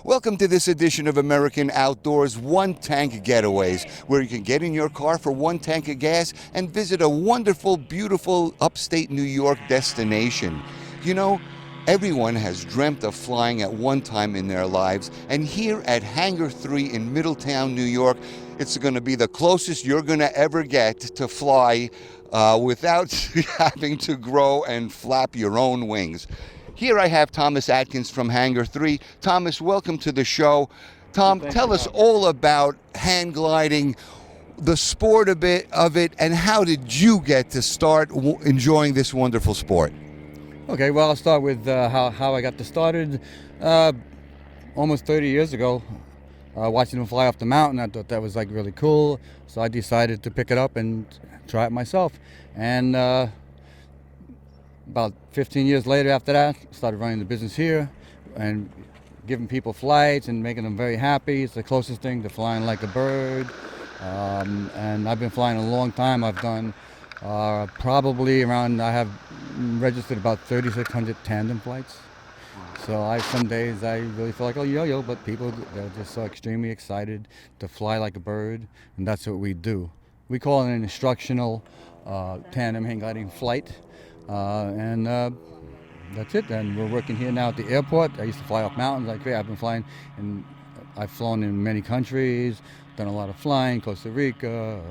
Welcome to this edition of American Outdoors One Tank Getaways, where you can get in your car for one tank of gas and visit a wonderful, beautiful upstate New York destination. You know, everyone has dreamt of flying at one time in their lives, and here at Hangar 3 in Middletown, New York, it's going to be the closest you're going to ever get to fly without having to grow and flap your own wings. Here I have Thomas Atkins from Hangar 3. Thomas, welcome to the show. Tom, tell us all about hang gliding, the sport a bit of it, and how did you get to start enjoying this wonderful sport? Okay, well, I'll start with how I got started. Almost 30 years ago, watching them fly off the mountain, I thought that was like really cool. So I decided to pick it up and try it myself. And about 15 years later after that, started running the business here and giving people flights and making them very happy. It's the closest thing to flying like a bird. And I've been flying a long time. I've done probably around, I have registered about 3,600 tandem flights. So some days I really feel like a yo-yo, but people, they're just so extremely excited to fly like a bird, and that's what we do. We call it an instructional tandem hang gliding flight, and that's it. And we're working here now at the airport. I used to fly off mountains like crazy. I've been flying, and I've flown in many countries, done a lot of flying, Costa Rica,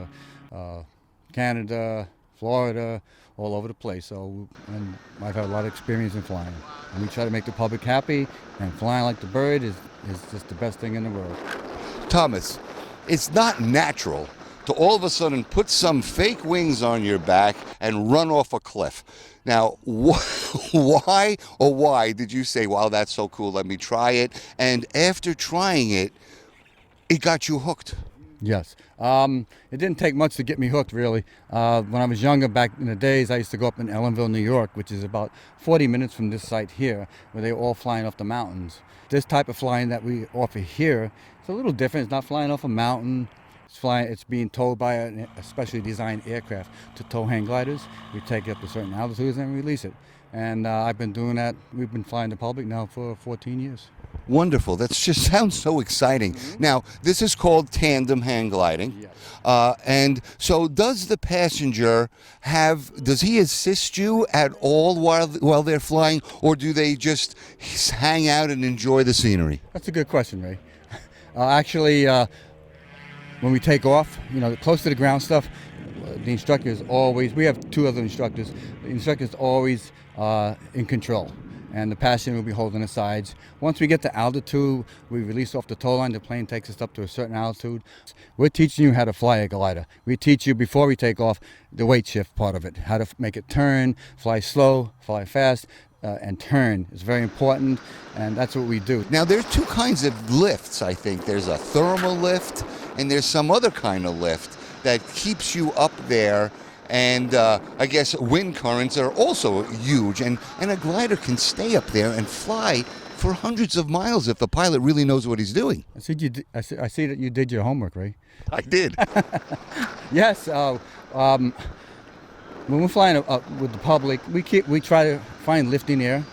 Canada, Florida, all over the place. So, and I've had a lot of experience in flying. And we try to make the public happy, and flying like the bird is just the best thing in the world. Thomas, it's not natural to all of a sudden put some fake wings on your back and run off a cliff. Now, why did you say, wow, that's so cool, let me try it? And after trying it, it got you hooked. Yes. It didn't take much to get me hooked, really. When I was younger, back in the days, I used to go up in Ellenville, New York, which is about 40 minutes from this site here, where they were all flying off the mountains. This type of flying that we offer here, it's a little different. It's not flying off a mountain. It's being towed by a specially designed aircraft to tow hang gliders. We take it up to certain altitudes and release it. And I've been doing that. We've been flying the public now for 14 years. Wonderful. That just sounds so exciting. Mm-hmm. Now, this is called tandem hang gliding. Yes. And so does the passenger does he assist you at all while they're flying, or do they just hang out and enjoy the scenery? That's a good question, Ray. Actually, when we take off, close to the ground stuff, the instructor is always, we have two other instructors, the instructor is always in control, and the passenger will be holding the sides. Once we get to altitude, we release off the tow line, the plane takes us up to a certain altitude. We're teaching you how to fly a glider. We teach you, before we take off, the weight shift part of it, how to make it turn, fly slow, fly fast, and turn is very important, and that's what we do. Now, there's two kinds of lifts, I think. There's a thermal lift, and there's some other kind of lift that keeps you up there. And I guess wind currents are also huge, and a glider can stay up there and fly for hundreds of miles if the pilot really knows what he's doing. I see that you did your homework, Ray. I did. Yes. When we're flying with the public, we try to find lifting air,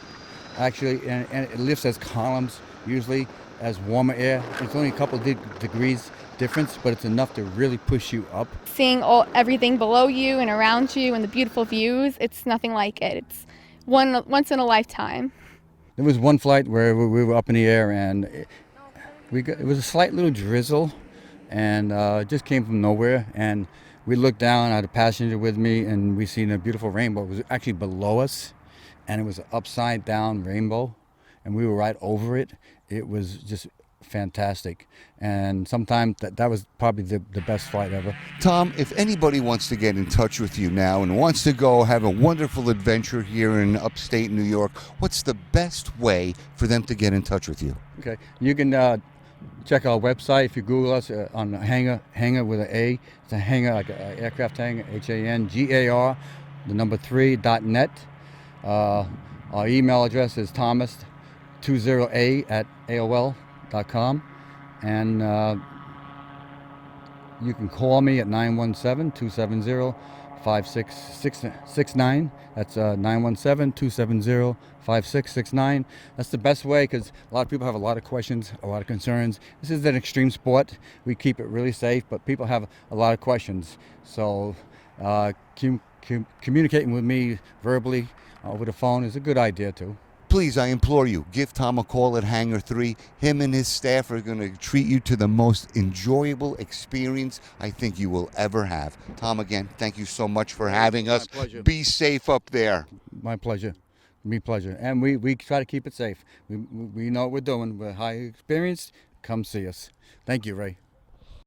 actually, and it lifts as columns, usually as warmer air. It's only a couple of degrees difference, but it's enough to really push you up. Seeing everything below you and around you and the beautiful views, it's nothing like it. It's once in a lifetime. There was one flight where we were up in the air, and it was a slight little drizzle, and it just came from nowhere. And we looked down, I had a passenger with me, and we seen a beautiful rainbow. It was actually below us, and it was an upside down rainbow, and we were right over it. It was just fantastic, and sometimes that was probably the best flight ever. Tom, if anybody wants to get in touch with you now and wants to go have a wonderful adventure here in upstate New York, what's the best way for them to get in touch with you? Okay, you can check our website. If you Google us on Hangar with an A, it's a hangar, like an aircraft hangar, HANGAR, the number 3.net. Our email address is thomas20a@aol.com, and you can call me at 917-270 5669. That's 917-270-5669. That's the best way because a lot of people have a lot of questions, a lot of concerns. This is an extreme sport. We keep it really safe, but people have a lot of questions. So communicating with me verbally over the phone is a good idea too. Please, I implore you, give Tom a call at Hangar 3. Him and his staff are going to treat you to the most enjoyable experience I think you will ever have. Tom, again, thank you so much for having us. My pleasure. Be safe up there. My pleasure. Me pleasure. And we try to keep it safe. We know what we're doing. We're high experienced. Come see us. Thank you, Ray.